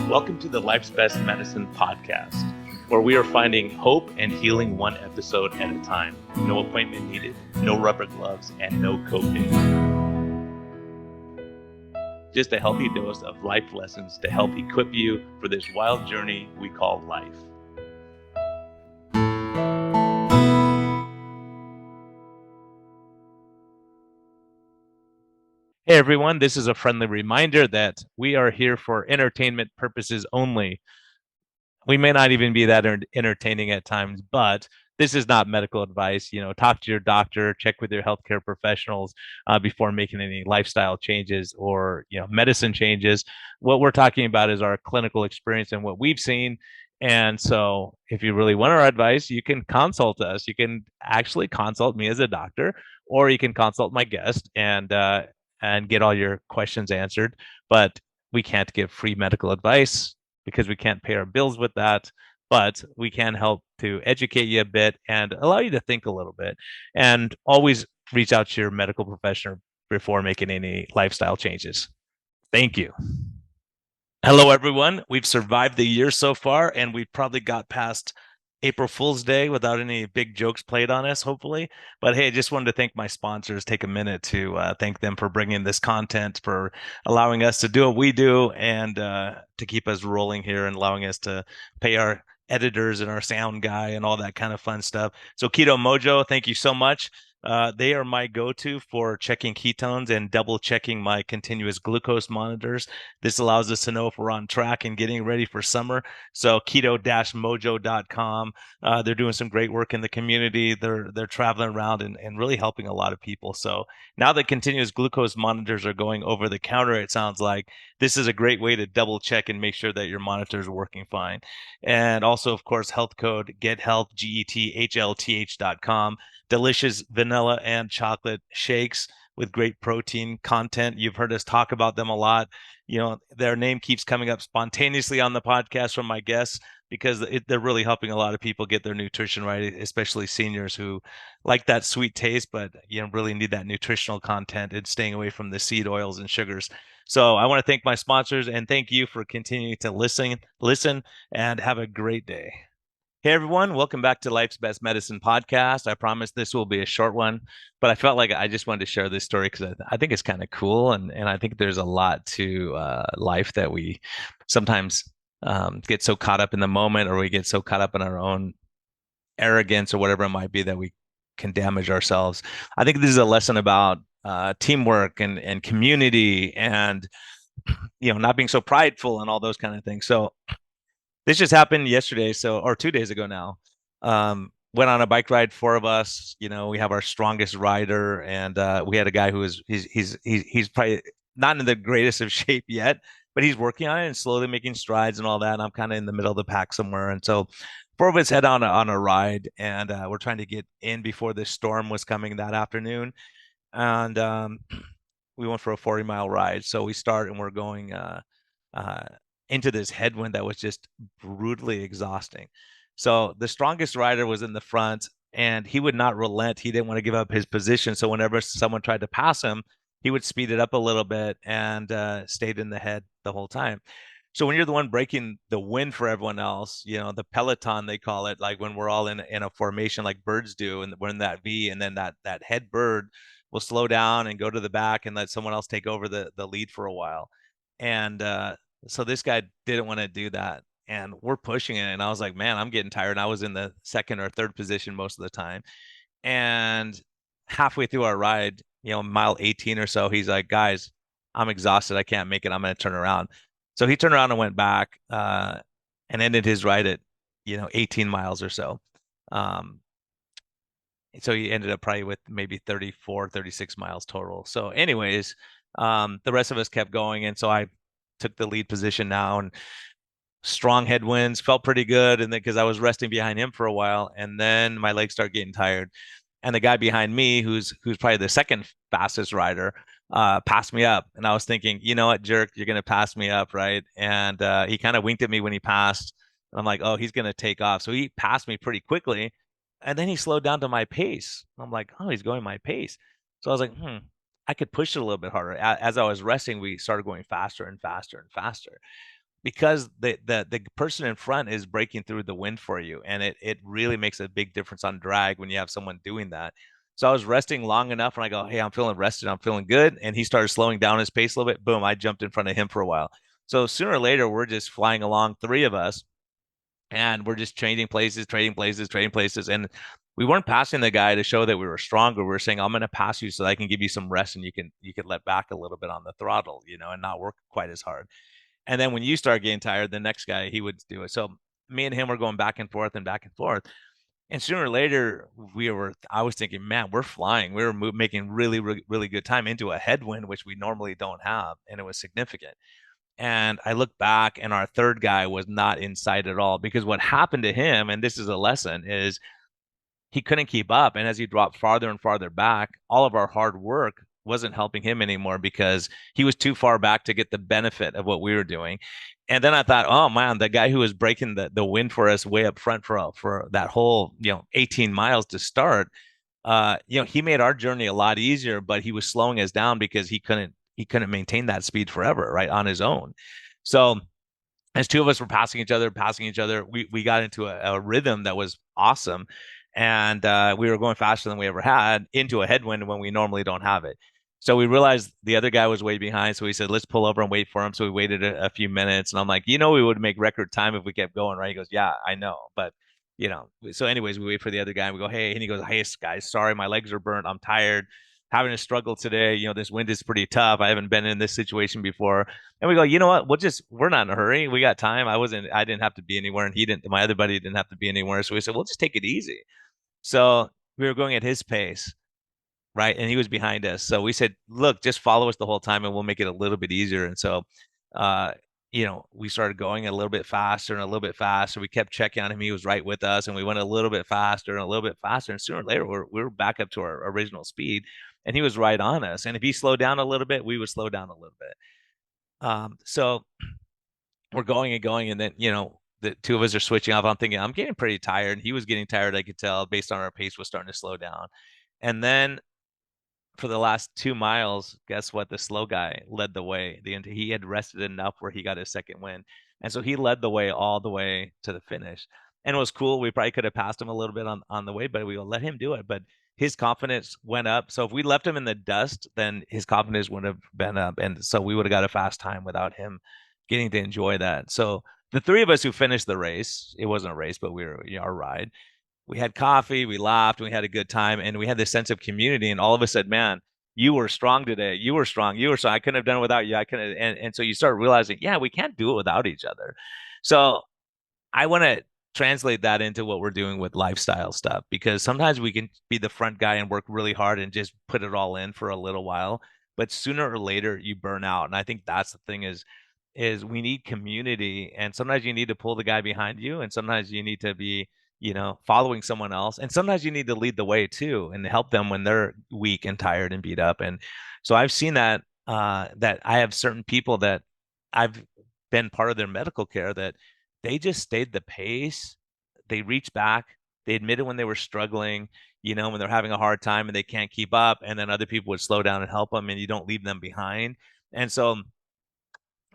Welcome to the Life's Best Medicine podcast, where we are finding hope and healing one episode at a time. No appointment needed, no rubber gloves, and no copay. Just a healthy dose of life lessons to help equip you for this wild journey we call life. Hey everyone, this is a friendly reminder that we are here for entertainment purposes only. We may not even be that entertaining at times, but this is not medical advice. Talk to your doctor, check with your healthcare professionals before making any lifestyle changes or medicine changes. What we're talking about is our clinical experience and what we've seen. And so, if you really want our advice, you can consult us. You can actually consult me as a doctor, or you can consult my guest and get all your questions answered. But we can't give free medical advice because we can't pay our bills with that, but we can help to educate you a bit and allow you to think a little bit. And always reach out to your medical professional before making any lifestyle changes. Thank you. Hello, everyone. We've survived the year so far, and we've probably got past April Fool's Day without any big jokes played on us, hopefully. But hey, I just wanted to thank my sponsors, take a minute to thank them for bringing this content, for allowing us to do what we do, and to keep us rolling here and allowing us to pay our editors and our sound guy and all that kind of fun stuff. So Keto Mojo, thank you so much. They are my go-to for checking ketones and double checking my continuous glucose monitors. This allows us to know if we're on track and getting ready for summer. So keto-mojo.com. They're doing some great work in the community. They're traveling around and really helping a lot of people. So now that continuous glucose monitors are going over the counter, it sounds like this is a great way to double check and make sure that your monitor is working fine. And also, of course, health code GetHealth, GETHLTH.com. Delicious vanilla and chocolate shakes with great protein content. You've heard us talk about them a lot. Their name keeps coming up spontaneously on the podcast from my guests because they're really helping a lot of people get their nutrition right, especially seniors who like that sweet taste, but really need that nutritional content and staying away from the seed oils and sugars. So I want to thank my sponsors and thank you for continuing to listen, and have a great day. Hey everyone, welcome back to Life's Best Medicine podcast. I promise this will be a short one, but I felt like I just wanted to share this story because I think it's kind of cool, and I think there's a lot to life that we sometimes get so caught up in the moment, or we get so caught up in our own arrogance or whatever it might be that we can damage ourselves. I think this is a lesson about teamwork and community and not being so prideful and all those kind of things. So this just happened yesterday, or 2 days ago now. Went on a bike ride, four of us. We have our strongest rider, and we had a guy who is he's probably not in the greatest of shape yet, but he's working on it and slowly making strides and all that. And I'm kind of in the middle of the pack somewhere, and so four of us head on a ride, and we're trying to get in before this storm was coming that afternoon, and we went for a 40-mile ride. So we start and we're going into this headwind that was just brutally exhausting. So the strongest rider was in the front, and he would not relent. He didn't want to give up his position. So whenever someone tried to pass him, he would speed it up a little bit and stayed in the head the whole time. So when you're the one breaking the wind for everyone else, the peloton, they call it, like when we're all in a formation like birds do, and we're in that V, and then that head bird will slow down and go to the back and let someone else take over the lead for a while. And so this guy didn't want to do that, and we're pushing it. And I was like, man, I'm getting tired. And I was in the second or third position most of the time. And halfway through our ride, mile 18 or so, he's like, guys, I'm exhausted. I can't make it. I'm going to turn around. So he turned around and went back and ended his ride at, 18 miles or so. So he ended up probably with maybe 34, 36 miles total. So anyways, the rest of us kept going. And so I took the lead position now, and strong headwinds, felt pretty good. And then because I was resting behind him for a while, and then my legs start getting tired. And the guy behind me, who's probably the second fastest rider, passed me up. And I was thinking, you know what, jerk, you're gonna pass me up, right? And he kind of winked at me when he passed. And I'm like, oh, he's gonna take off. So he passed me pretty quickly. And then he slowed down to my pace. I'm like, oh, he's going my pace. So I was like, I could push it a little bit harder. As I was resting, we started going faster and faster and faster. because the person in front is breaking through the wind for you, and it really makes a big difference on drag when you have someone doing that. So I was resting long enough, and I go, hey, I'm feeling rested, I'm feeling good, and he started slowing down his pace a little bit. Boom, I jumped in front of him for a while. So sooner or later, we're just flying along, three of us, and we're just trading places, trading places, trading places. And we weren't passing the guy to show that we were stronger. We were saying, I'm going to pass you so that I can give you some rest and you can let back a little bit on the throttle, and not work quite as hard. And then when you start getting tired, the next guy, he would do it. So me and him were going back and forth and back and forth. And sooner or later, I was thinking, man, we're flying. We were making really, really, really good time into a headwind, which we normally don't have. And it was significant. And I look back, and our third guy was not in sight at all, because what happened to him, and this is a lesson, is he couldn't keep up. And as he dropped farther and farther back, all of our hard work wasn't helping him anymore because he was too far back to get the benefit of what we were doing. And then I thought, oh man, the guy who was breaking the wind for us way up front for that whole 18 miles to start, he made our journey a lot easier, but he was slowing us down because he couldn't maintain that speed forever, right, on his own. So as two of us were passing each other, we got into a rhythm that was awesome. And we were going faster than we ever had into a headwind when we normally don't have it. So we realized the other guy was way behind. So we said, let's pull over and wait for him. So we waited a few minutes. And I'm like, we would make record time if we kept going, right? He goes, yeah, I know. But, so anyways, we wait for the other guy and we go, hey, and he goes, hey, guys, sorry, my legs are burnt. I'm tired, having a struggle today. This wind is pretty tough. I haven't been in this situation before. And we go, you know what? We're not in a hurry. We got time. I didn't have to be anywhere, and my other buddy didn't have to be anywhere. So we said, we'll just take it easy. So we were going at his pace, right? And he was behind us. So we said, look, just follow us the whole time and we'll make it a little bit easier. And so, uh, we started going a little bit faster and a little bit faster. We kept checking on him. He was right with us, and we went a little bit faster and a little bit faster. And sooner or later, we were back up to our original speed, and he was right on us. And if he slowed down a little bit, we would slow down a little bit. So we're going and going, and then the two of us are switching off. I'm thinking I'm getting pretty tired, and he was getting tired. I could tell based on our pace was starting to slow down. And then for the last 2 miles, guess what? The slow guy led the way. He had rested enough where he got his second win, and so he led the way all the way to the finish. And it was cool. We probably could have passed him a little bit on the way, but we will let him do it. But his confidence went up. So if we left him in the dust, then his confidence would have been up, and so we would have got a fast time without him getting to enjoy that. So the three of us who finished the race, it wasn't a race, but we were our ride, we had coffee, we laughed, we had a good time, and we had this sense of community. And all of us said, "Man, you were strong today. You were strong. You were strong. I couldn't have done it without you. I couldn't." And so you start realizing, yeah, we can't do it without each other. So I want to translate that into what we're doing with lifestyle stuff, because sometimes we can be the front guy and work really hard and just put it all in for a little while, but sooner or later you burn out. And I think that's the thing is we need community, and sometimes you need to pull the guy behind you, and sometimes you need to be following someone else, and sometimes you need to lead the way too and help them when they're weak and tired and beat up. And so I've seen that I have certain people that I've been part of their medical care, that they just stayed the pace. They reached back, they admitted when they were struggling, when they're having a hard time and they can't keep up, and then other people would slow down and help them, and you don't leave them behind. And so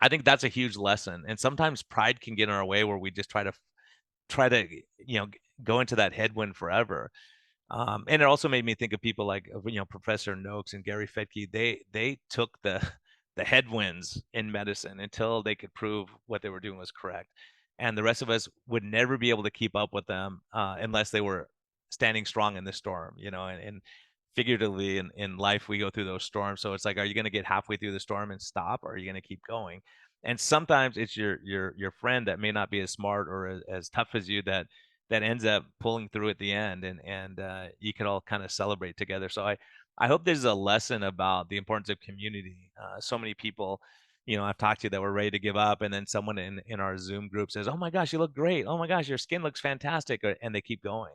I think that's a huge lesson. And sometimes pride can get in our way, where we just try to go into that headwind forever. And it also made me think of people like Professor Noakes and Gary Fetke. They took the headwinds in medicine until they could prove what they were doing was correct. And the rest of us would never be able to keep up with them unless they were standing strong in the storm. And figuratively in life, we go through those storms. So it's like, are you going to get halfway through the storm and stop, or are you going to keep going? And sometimes it's your friend that may not be as smart or as tough as you, that ends up pulling through at the end, and you can all kind of celebrate together. So I hope there's a lesson about the importance of community. So many people, I've talked to, that were ready to give up, and then someone in our Zoom group says, "Oh my gosh, you look great. Oh my gosh, your skin looks fantastic," and they keep going.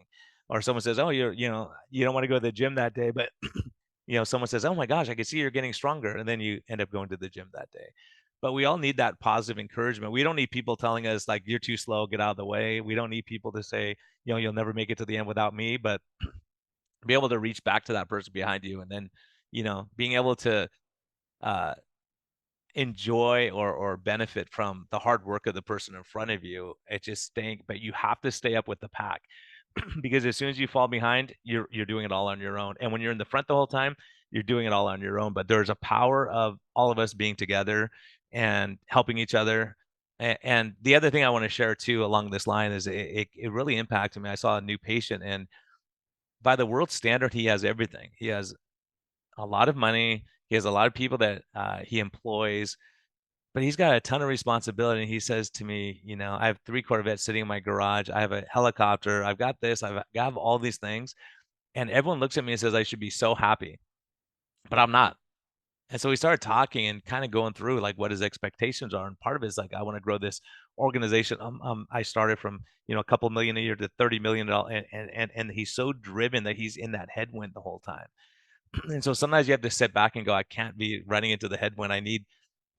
Or someone says, "Oh, you don't want to go to the gym that day," but someone says, "Oh my gosh, I can see you're getting stronger," and then you end up going to the gym that day. But we all need that positive encouragement. We don't need people telling us like, "You're too slow, get out of the way." We don't need people to say, "You'll never make it to the end without me." But be able to reach back to that person behind you, and then being able to uh enjoy or benefit from the hard work of the person in front of you. It just stink, but you have to stay up with the pack because as soon as you fall behind, you're doing it all on your own. And when you're in the front the whole time, you're doing it all on your own. But there's a power of all of us being together and helping each other. And the other thing I want to share too along this line is it really impacted me. I saw a new patient, and by the world standard, he has everything. He has a lot of money. He has a lot of people that he employs, but he's got a ton of responsibility. And he says to me, I have 3 Corvettes sitting in my garage. I have a helicopter. I've got this. I have all these things. And everyone looks at me and says I should be so happy, but I'm not. And so we started talking and kind of going through like what his expectations are. And part of it is like, I want to grow this organization. I started from, a couple million a year to $30 million. And he's so driven that he's in that headwind the whole time. And so sometimes you have to sit back and go, I can't be running into the headwind. I need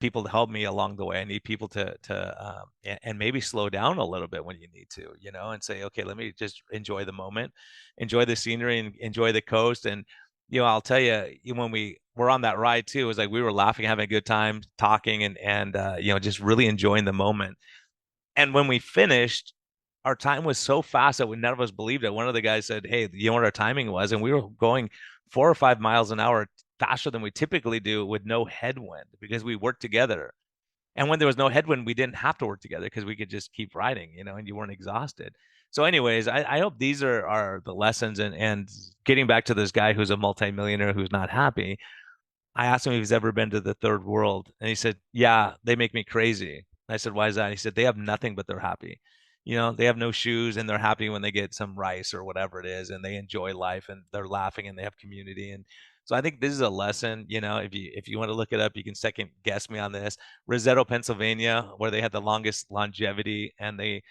people to help me along the way. I need people and maybe slow down a little bit when you need to, and say, okay, let me just enjoy the moment, enjoy the scenery, and enjoy the coast. And I'll tell you, when we were on that ride too, it was like we were laughing, having a good time, talking, and just really enjoying the moment. And when we finished, our time was so fast that none of us believed it. One of the guys said, "Hey, you know what our timing was?" And we were going 4 or 5 miles an hour faster than we typically do with no headwind because we worked together. And when there was no headwind, we didn't have to work together because we could just keep riding, and you weren't exhausted. So, anyways, I hope these are the lessons. And getting back to this guy who's a multimillionaire who's not happy, I asked him if he's ever been to the third world, and he said, "Yeah, they make me crazy." I said, "Why is that?" He said, "They have nothing, but they're happy. They have no shoes, and they're happy when they get some rice or whatever it is, and they enjoy life, and they're laughing, and they have community." And so I think this is a lesson. If you want to look it up, you can second guess me on this. Roseto, Pennsylvania, where they had the longest longevity, and they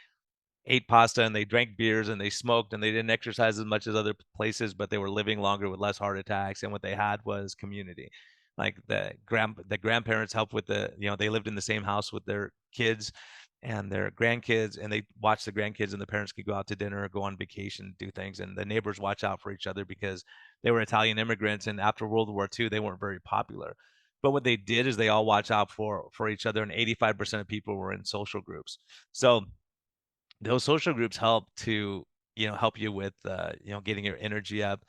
ate pasta and they drank beers and they smoked and they didn't exercise as much as other places, but they were living longer with less heart attacks. And what they had was community. Like the grandparents helped with they lived in the same house with their kids and their grandkids, and they watched the grandkids, and the parents could go out to dinner or go on vacation, do things, and the neighbors watch out for each other because they were Italian immigrants, and after World War II, they weren't very popular. But what they did is they all watch out for each other, and 85% of people were in social groups. So those social groups help to help you with getting your energy up,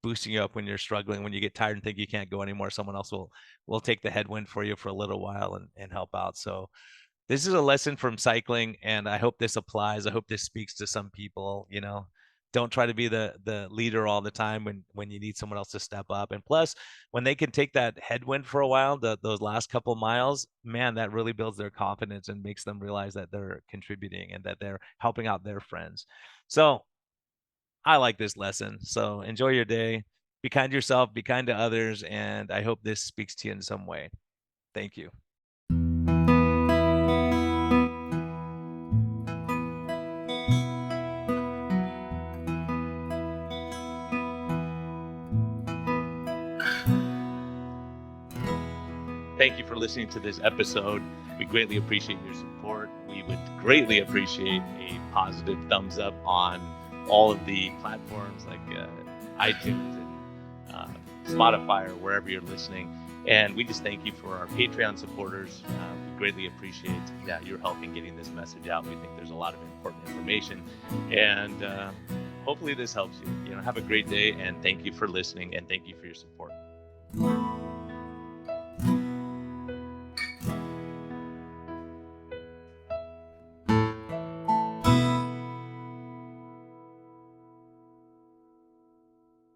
boosting you up when you're struggling, when you get tired and think you can't go anymore. Someone else will take the headwind for you for a little while and help out. So this is a lesson from cycling, and I hope this applies. I hope this speaks to some people. Don't try to be the leader all the time when you need someone else to step up. And plus, when they can take that headwind for a while, those last couple miles, man, that really builds their confidence and makes them realize that they're contributing and that they're helping out their friends. So I like this lesson. So enjoy your day. Be kind to yourself, be kind to others, and I hope this speaks to you in some way. Thank you. Thank you for listening to this episode. We greatly appreciate your support. We would greatly appreciate a positive thumbs up on all of the platforms like iTunes and Spotify or wherever you're listening. And we just thank you for our Patreon supporters. We greatly appreciate your help in getting this message out. We think there's a lot of important information. And hopefully this helps you. Have a great day, and thank you for listening, and thank you for your support.